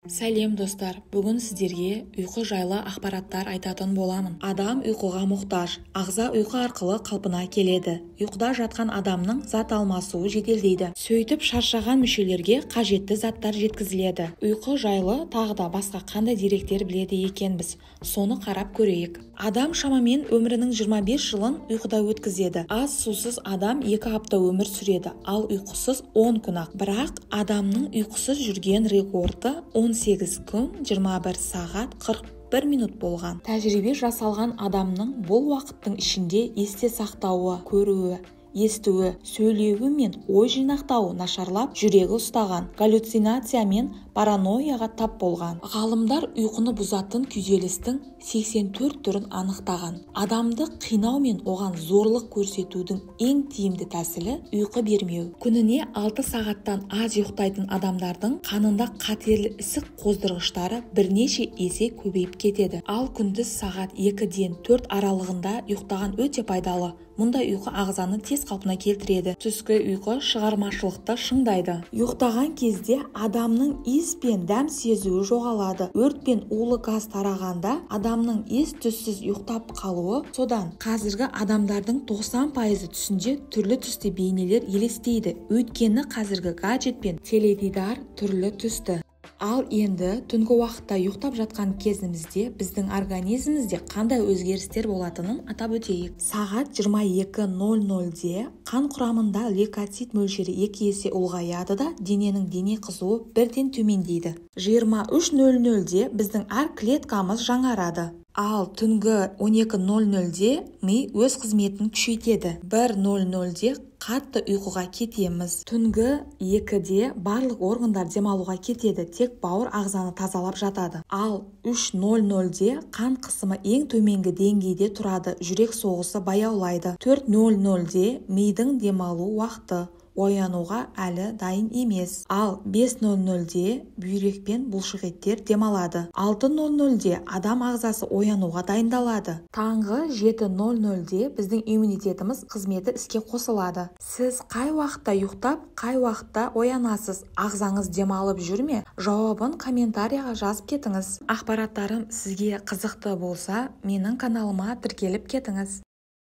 Сәлем достар, бүгін сіздерге ұйқы жайлы ақпараттар айтатын боламын. Адам ұйқыға мұқтаж, ағза ұйқы арқылы қалпына келеді. Ұйқыда жатқан адамның зат алмасуы жеделдейді. Сөйтіп шаршаған мүшелерге қажетті заттар жеткізіледі. Ұйқы жайлы тағы да басқа қандай деректер біледі екенбіз? Соны қарап көрейік. Адам шамамен өмірінің 25 жылын ұйқыда өткізеді. Аз сусыз адам 2 апта өмір сүреді, ал ұйқысыз 10 күн ақ. Бірақ адамның ұйқысыз жүрген рекорды 18 күн 21 сағат 41 минут болған. Тәжірибе жасалған адамның бұл уақыттың ішінде есте сақтауы, көруі, естуі, сөйлеуі мен ой жинақтауы нашарлап, жүрегі ұстаған, галлюцинация мен паранойяға тап болған. Ғалымдар ұйқыны бұзатын күйзелістің 84 түрін анықтаған. Адамды қинау мен оған зорлық көрсетудің ең тиімді тәсілі ұйқы бермеу. Күніне 6 сағаттан аз ұйықтайтын адамдардың қанында қатерлі ісік қоздырғыштары бірнеше есе көбейіп кетеді. Ал күндіз сағат 2-ден 4 аралығында ұйықтаған өте пайдалы. Мұндай ұйқы ағзаны тез қалпына келтіреді. Түскі ұйқы шығармашылықты шыңдайды. Ұйықтаған кезде адамның иіс пен дәм сезуі жоғалады. Өрт пен улы газ тарағанда адамның ес-түссіз ұйықтап қалуы содан. Қазіргі адамдардың 90% түсінде түрлі түсті бейнелер елестейді. Өйткені қазіргі гаджет пен теледидар түрлі түсті. Ал енді түнгі уақытта ұйықтап жатқан кезімізде біздің организмімізде қандай өзгерістер болатынын атап өтейік. Сағат 22:00-де қан құрамында лейкоцит мөлшері 2 есе ұлғаяды да дененің дене қызуы бірден төмендейді. 23:00-де біздің әр клеткамыз жаңарады. Ал түнгі 12:00-де ми өз қызметін күшейтеді. 1:00-де қатты ұйқыға кетеміз. Түнгі 2-де барлық органдар демалуға кетеді, тек бауыр ағзаны тазалап жатады. Ал 3:00-де қан қысымы ең төменгі деңгейде тұрады, жүрек соғысы баяулайды. 4:00-де мидың демалу уақыты, оянуға әлі дайын емес. Ал 5:00-де бүйрек пен бұлшықеттер демалады. 6:00-де адам ағзасы оянуға дайындалады. Таңғы 7:00-де біздің иммунитетіміз қызметі іске қосылады. Сіз қай уақытта ұйықтап, қай уақытта оянасыз? Ағзаңыз демалып жүр ме? Жауабын комментарияға жазып кетіңіз. Ақпараттарым сізге қызықты болса, менің каналыма тіркеліп кетіңіз.